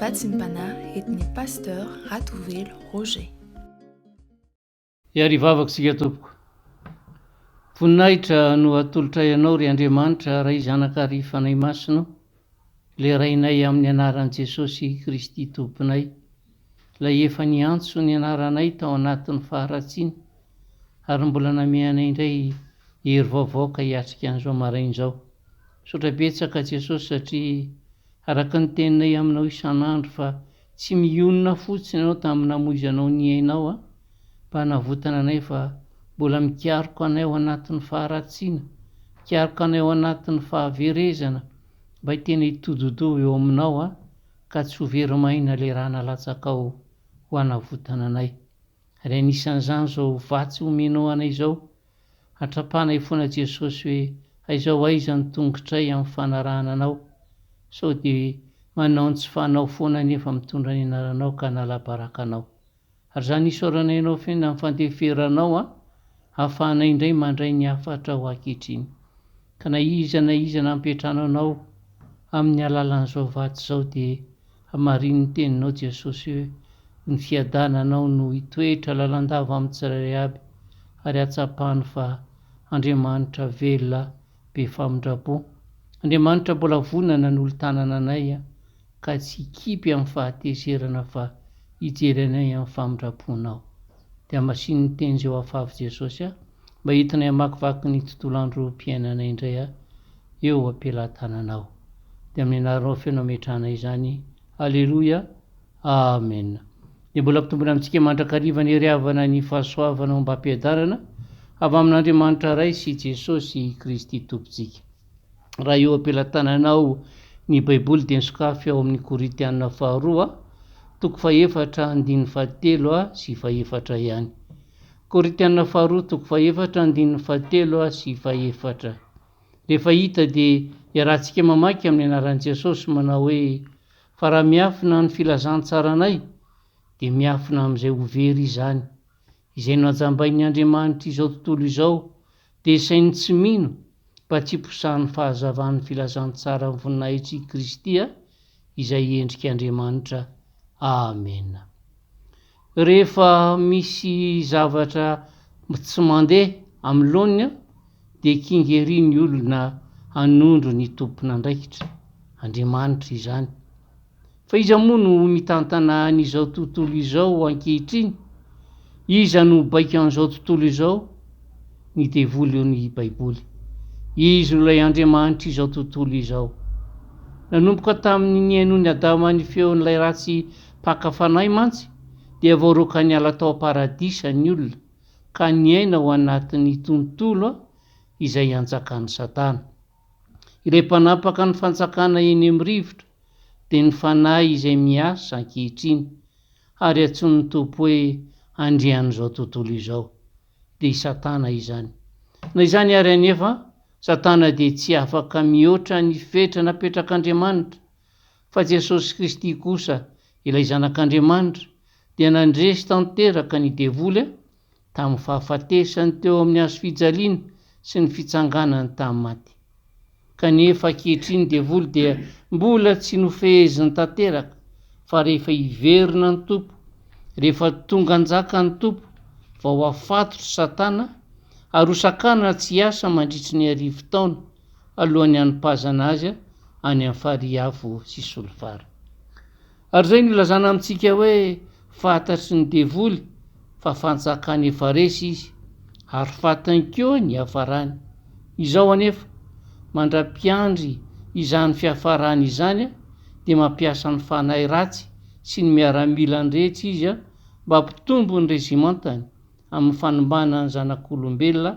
Vatsimpana etny pasteur Ratovelo Roger. Iary vavaka sika tompoko. Voninahitra no atolotra ianao ry Andriamanitra ray zanakary fanahy masina, le rainay amin'ny anaran'i Jesosy Kristy tomponay, ilay efa niantso ny anaranay tao anatin'ny faharatsiana, ary mbola nameanay indray hery vaovao ka hiatrika an'izao marain'izao. Misaotra betsaka Jesosy satria araka ny teninay aminao isan'andro fa tsy mionona fotsiny ianao tamin'ny namoizanao ny ainao mba navotana anay fa mbola mikaroko anay ao anatin'ny faharatsiana, mikaroko anay ao anatin'ny fahaverezana mba hitena hitododo eo aminao ka tsy ho verimaina le raha nalatsakao ho hanavotana anay. Ary anisan'izany zao vatsy omenao anay zao, atrapanay foana Jesosy hoe aizao aiza ny tongotray amin'ny fanarahana anao, sao dia manao ny tsy fanao foana nefa mitondra ny anaranao ka nalabaraka anao. Ary zany isaoranay ianao fena amin'ny fandeferanao hahafahanay indray mandray ny hafatra ho ankehitriny. Ka na iza nampiatrano anao amin'ny alalan'izao vatsy zao dia hamariny ny teninao Jesosy hoe ny fiadananao no hitoetra lalandava amin'ny tsirairay aby, ary atsapany fa Andriamanitra velona be famindrapo. Andriamanitra mbola vonana ny olo-tanana anay ka tsy hikipy amin'ny fahatezerana fa hijery anay amin'ny famindraponao. Dia masin'ny teny izay ho afavy Jesosy mba hitinay hamakivaky ny tontolo androm-piainanay indray eo am-pelantananao. Dia amin'ny anaranao feno ametrahana izany. Alleluia. Amen. Dia mbola mpitombona amintsika mandrakariva ny heriavana ny fahasoavana ao mba-piadarana avy amin'Andriamanitra ray sy Jesosy Kristy tompontsika. Raha eo am-pelantananao ny baiboly dia nisokafy ao amin'ny Korinthiana 2 toko 4:7 sy 4 ihany. Korinthiana 2 toko 4:7 sy 4. Rehefa hita dia iarahantsika mamaky amin'ny anaran'i Jesosy manao hoe fa raha miafina ny filazantsaranay dia miafina amin'izay ho very izany, izay nojambain'ny Andriamanitra izao tontolo izao dia sainy tsy mino mba tsy hiposahan'ny fahazavan'ny filazantsara ny voninahitry Kristy izay endrika Andriamanitra. Amen. Rehefa misy zavatra tsy mandeha amin'ny laoniny dia kingery ny olona hanondro ny tompon'andraikitra, Andriamanitra izany. Fa iza moa no mitantana an'izao tontolo izao ankehitriny? Iza no baika an'izao tontolo izao? Ny devoly eo ny baiboly. Izy no ilay Andriamanitra izao tontolo izao. Nanomboka tamin'ny hainoan'ny Adama ny feon'ilay ratsy mpakafanahy mantsy dia voaroka niala tao paradisa ny olona ka niaina ao anatin'ny tontolo izay anjakan'ny Satana. Ilay mpanapaka ny fanjakana eny amin'ny rivotra dia ny fanahy izay miasa ankehitriny ary antsoin'ny tompo hoe andrian'izao tontolo izao, dia i Satana izany. Na izany ary anefa Satana dia tsy afaka mihoatra ny fetra napetrak'Andriamanitra, fa Jesosy Kristy kosa ilay zanak'Andriamanitra dia nandresy tanteraka ny devoly tamin'ny fahafatesany teo amin'ny hazo fijaliana sy ny fitsanganany tamin'ny maty. Kanefa ankehitriny devoly dia mbola tsy nofeheziny tanteraka, fa rehefa hiverina ny tompo, rehefa tonga anjaka ny tompo, vao afatotry Satana ary hosakana tsy hiasa mandritry ny arivo taona alohan'ny hanompoazana azy any amin'ny fariavo sy solofara. Ary zay no ilazana amintsika hoe fantatry ny devoly fa fanjakany efa resy izy ary fantany koa ny hafarany. Izao anefa mandra-piandry izany fiafarany izany dia mampiasa ny fanahy ratsy sy ny miaramilany rehetra izy mba hampitombo ny rezimantany amin'ny fanombana ny zanak'olombelona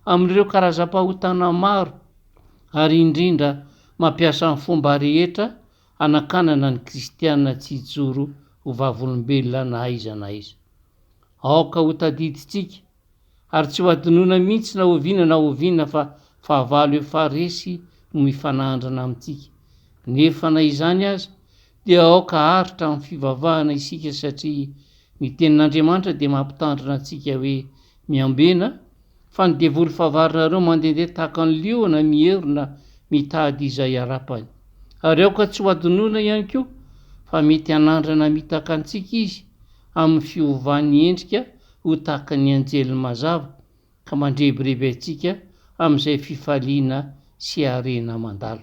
amin'ireo karazam-pahotana maro, ary indrindra mampiasa ny fomba rehetra hanakanana ny kristianina tsy hijoro ho vavolombelona na aiza na aiza. Aoka ho tadiditsika ary tsy ho adinoina mihitsy na oviana fa fahavalo efa resy no mifanandrana amintsika. Nefa na izany aza dia aoka haritra amin'ny fivavahana isika satria ny tenin'Andriamanitra dia mampitandrina antsika hoe miambena fa ny devoly favarinareo mandehandeha tahaka ny liona mierona mitady izay harapany. Ary aoka tsy ho adinoina ihany koa fa mety hanandrana mitaka antsika izy amin'ny fiovan'ny endrika ho tahaka ny anjely mazava ka mandrebireby antsika amin'izay fifaliana sy harena mandalo.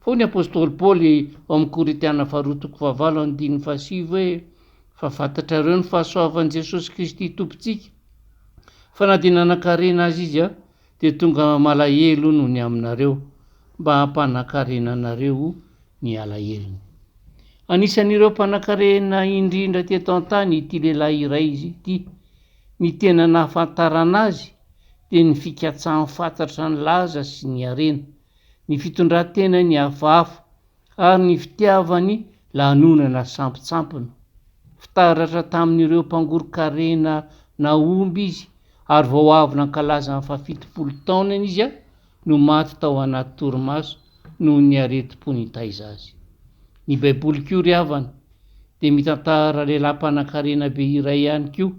Fao ny apôstôly Paoly ao amin'ny Korinthiana 2:7 hoe fa fantatrareo ny fahasoavan'i Jesosy Kristy tompontsika, fa na dia nanan-karena azy izy dia tonga malahelo noho ny aminareo mba hampanankarena anareo ny alahelony. Anisan'ireo mpanan-karena indrindra teto an-tany ity lehilahy iray izy ity. Ny tena nahafantarana azy dia ny fikatsahan'ny fantatra ny laza sy ny harena, ny fitondran-tenany hafahafa ary ny fitiavany lanonana sampitsampina. Fitaratra tamin'ireo mpangoro-karena naomby izy ary vao avy nankalaza ny 70 taonany izy no maty tao anaty torimaso noho ny aretim-po nitaiza azy. Ny baiboly koa ry havana dia mitantara lehilahy mpanan-karena be iray ihany koa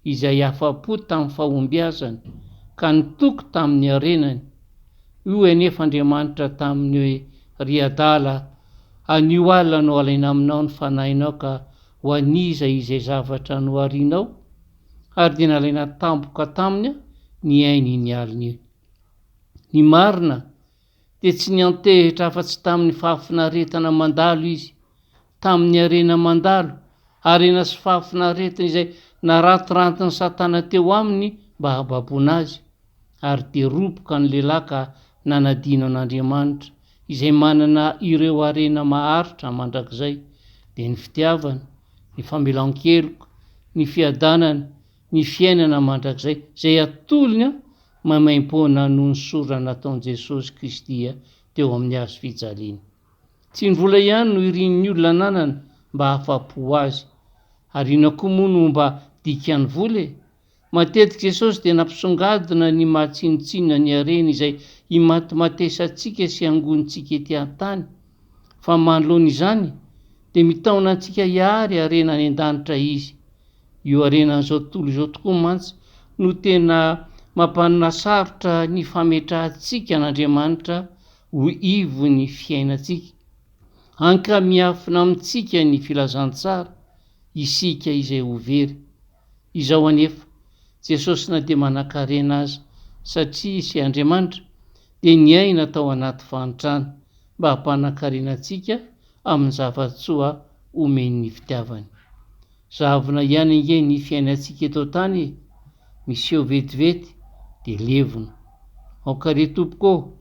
izay afa-po tamin'ny fahombiazany ka nitoko tamin'ny arenany. Io anefa Andriamanitra tamin'ny hoe ry adala, anio alina no alaina aminao ny fanahinao ka ho aniza izay zavatra no harianao, ary dia nalaina tampoka taminy ny ainy ny alina io. Ny marina dia tsy niantehitra afa-tsy tamin'ny fahafinaretana mandalo izy, tamin'ny arena mandalo, arena sy fahafinaretana izay narantiranty ny Satana teo aminy mba hababoana azy, ary dia ropoka ny lehilahy ka nanadino an'Andriamanitra izay manana ireo arena maharitra mandrakizay, dia ny fitiavana, ny famelan-keloka, ny fiadanana, ny fiainana mandrakizay izay atolony mamaim-poana noho ny sorana nataon'i Jesosy Kristy teo amin'ny hazo fijaliana. Tsy ny vola ihany no irian'ny olona ananana mba hafa-po azy, ary ina koa moa no mba dikany vola. Matetika Jesosy dia nampisongadina ny mahatsinotsinona ny harena izay imatimatesantsika sy angonitsika ety an-tany, fa manoloana izany dia mitaona antsika hiary harena any an-danitra izy. Io arenan'izao tontolo izao tokoa mantsy no tena mampanasarotra ny fametrahantsika n'Andriamanitra ho ivo ny fiainantsika, hankamiafina amintsika ny filazantsara isika izay ho very. Izao anefa Jesosy na dia manan-karena aza satria sy Andriamanitra dia niaina tao anaty fanotrana mba hampanankarena antsika amin'ny zavatsoa omen'ny fitiavany. Zahavina ihany nge ny fiainantsika eto tany, miseho vetivety dia levona. Aokare tompoko,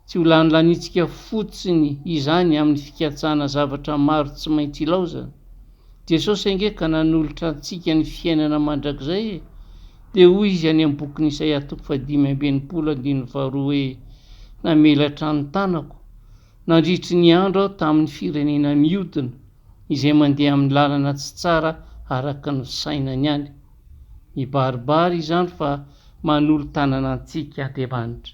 tsy ho lanilanitsika fotsiny izany amin'ny fikatsahana zavatra maro tsy maintsy ilaozana. Jesosy ange ka nanolotra antsika ny fiainana mandrakizay, dia hoy izy any amin'ny bokin'i Isaia 5:22 hoe namelatra ny tanako, nandritry ny andro aho tamin'ny firenena mihodina izay mandeha amin'ny lalana tsy tsara araka ny sainany ihany. Mibaribary izany fa manolo tanana antsika Andriamanitra.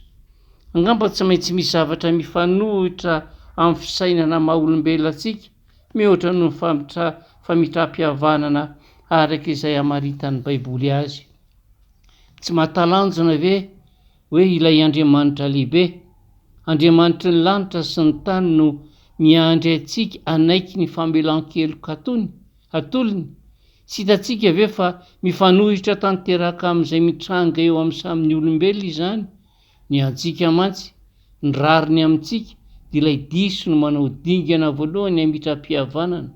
Angamba tsy maintsy misy zavatra mifanohitra amin'ny fisainana maha olombelona antsika mihoatra no famitram-pihavanana araka izay hamaritan'ny baiboly azy. Tsy mahatalanjona ve hoe ilay Andriamanitra lehibe, Andriamanitra ny lanitra sy ny tany no miandry antsika hanaiky ny famelan-keloka atolony? Sy hitantsika ve fa mifanohitra tanteraka amin'izay mitranga eo amin'ny samy olombelona izany? Ny antsika mantsy, ny rariny amintsika dia ilay diso no manao dingana voalohany hamitram-pihavanana,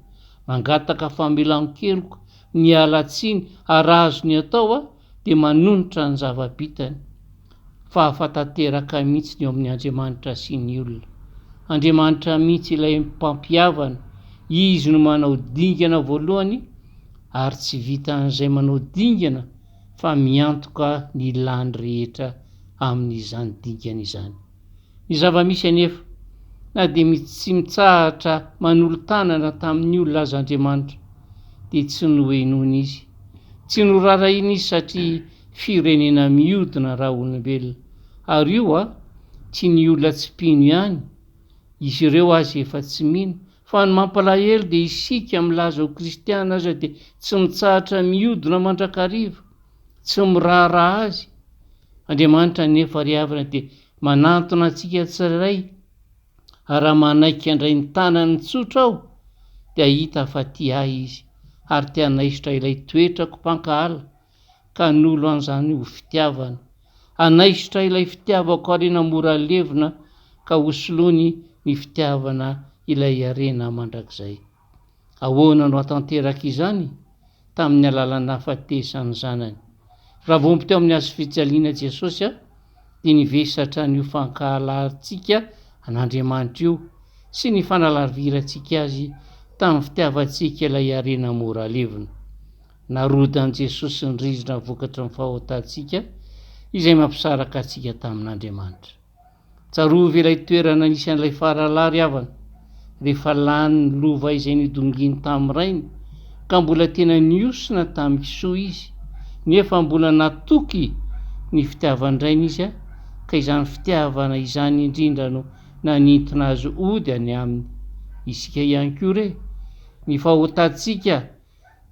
mangataka famelan-keloka, ny halatsiny ary azo ny atao dia manonotra ny zava-bitany. Fa afa-tanteraka mihitsy eo amin'ny Andriamanitra sy ny olona. Andriamanitra mihitsy ilay mpampihavana, izy no manao dingana voalohany ary tsy vitan'izay manao dingana fa miantoka ny lany rehetra amin'izany dingana izany. Ny zava-misy anefa, na dia tsy mitsahatra manolo tanana tamin'ny olona azy Andriamanitra, dia tsy nohenoina izy, tsy noraraina izy satria firenena mihodina raha olombelona. Ary io tsy ny olona tsy mpino ihany, izy ireo azy efa tsy mino, fa ny mampalahelo dia isika milaza ho kristiana aza dia tsy mitsahatra mihodina mandrakariva, tsy miraharaha azy. Andriamanitra nefa ry havana dia manantona antsika tsirairay, ary raha manaiky handray ny tanany tsotra aho dia hita fa tia izy ary tia naisitra ilay toetrako mpankahala ka nolo an'izany ho fitiavana. Anaisitra ilay fitiavako arena mora levina ka hosolony ny fitiavana ilay arena mandrakizay. Ahoana no atanteraka izany? Tamin'ny alalany hafatesany zanany. Raha vompy teo amin'ny azo fijaliana Jesosy dia nivesatra ny fankahalarantsika an'Andriamanitra io sy ny fanalavirantsika azy tamin'ny fitiavantsika ilay arena mora levina. Narodan'i Jesosy ny rizina vokatra ny fahaotantsika izay mampisaraka antsika tamin'Andriamanitra. Tsarovy ilay toerana nisan'ilay fahalalary avana rehefa lany ny lova izay nidonginy tamin'ny rainy ka mbola tena niosina tamin'ny kisoa izy, nefa mbola natoky ny fitiavan-drainy izy ka izany fitiavana izany indrindra no nanintona azy ody any aminy. Isika ihany koa re, ny fahaotantsika,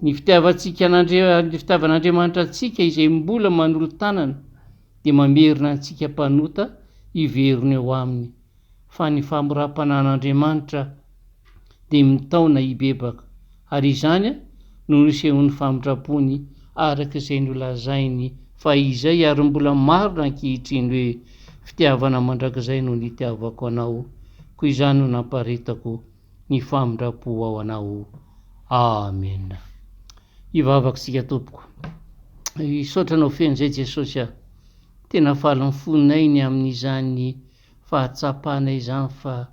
ny fitiavan'Andriamanitra antsika izay mbola manolo tanana dia mamerina antsika mpanota hiverina eo aminy, fa ny famoram-panan'Andriamanitra dia mitaona hibebaka, ary izany no nisehon'ny famindrapony araka izay nolazainy fa izay ary mbola marina ankehitriny hoe fitiavana mandrakizay no nitiavako anao, koa izany no namparitako ny famindrapo ao anao. Amen. Hivavaka sika tompoko. Isaotranao fen'izay Jesosy tena faly ny fonay ny amin'izany fahatsapana izany fa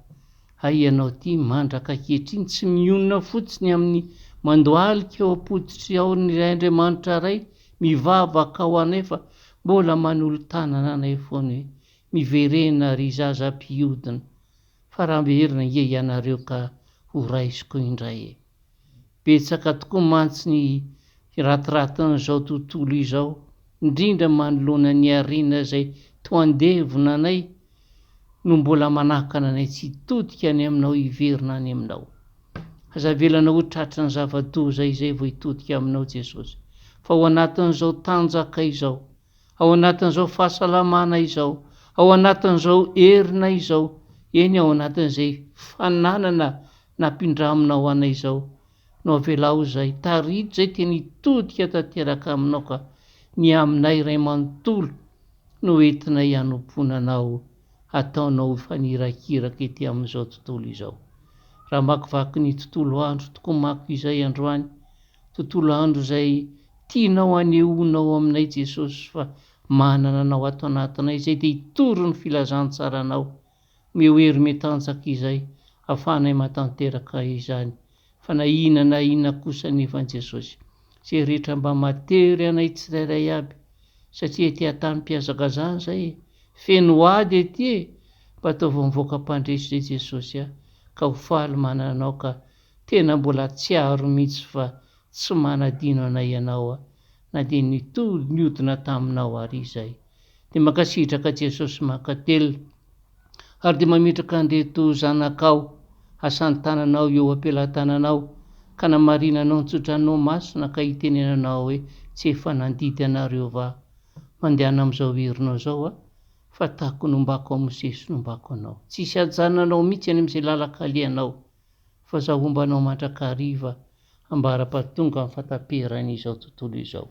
hay ianao ty mandraka ankehitriny tsy mionona fotsiny amin'ny mandohalika eo am-poditry ao ny Andriamanitra ray mivavaka ao anay fa mbola manolo tanana anay foana hoe miverena ry zaza-piodina fa raha mierina nge ianareo ka ho raisiko indray. Betsaka tokoa mantsy ny ratiratin'izao tontolo izao, indrindra manoloana ny ariana izay toandevina anay no mbola manahakana anay tsy hitodika any aminao, hiverina any aminao. Aza velana ho tratry ny zava-doza izay vao hitodika aminao Jesosy, fa ao anatin'izao tanjaka izao, ao anatin'izao fahasalamana izao, ao anatin'izao herina izao, eny ao anatin'izay fananana nampindraminao anay izao, no avelao izay taridro izay tena hitodika tanteraka aminao ka ny aminay ray manontolo no entinay hanomponanao, ataonao fanirankiraka ety amin'izao tontolo izao. Raha makivaky ny tontolo andro tokoa mako izay androany, tontolo andro izay tianao anehoanao aminay Jesosy fa manana anao ato anatinay izay dia hitoro ny filazantsaranao, mehoery metanjaka izay ahafahanay matanteraka izany. Fa na inona kosa nefa Jesosy, izay rehetra mba matery anay tsirairay aby, satria ety an-tany-piazakazahana izay feno ady ety mba ataovao mivoaka mpandresy izay Jesosy ka ho faly mananao ka tena mbola tsy aro mihitsy fa tsy manadino anay ianao na dia niodina taminao ary izay. Dia mankasitraka Jesosy mankatelina ary dia mametraka an'reto zanakao asan-tananao eo ampelantananao ka namarinanao nitsotranao masina ka hitenenanao hoe tsy efa nandidy anareo va mandehana amin'izao herinao zao fa tahako nombako ao Mosesy nombako anao. Tsisy ajanonanao mihitsy any amin'izay lalaka alehanao fa zaho ombanao mandrakariva ambara-pahatonga amin'ny fataperan'izao tontolo izao.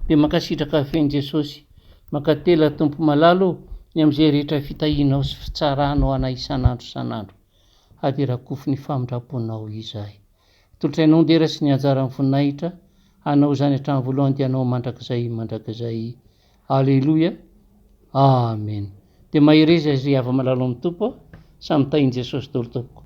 Dia mankasitraka fen'i Jesosy mankatela tompo malalo ny amin'izay rehetra fitahinao sy fitsaranao anay isan'andro ary rakofy ny famindraponao izay. Tolotrainao ndera sy ny anjaran'ny voninahitra anao zany hatramin'ny voalohany dia anao mandrakizay. Alleluia. Amen. Dia mahireza izay ava malalo amin'ny tompo, samy tahin'i Jesosy daholo tompoko.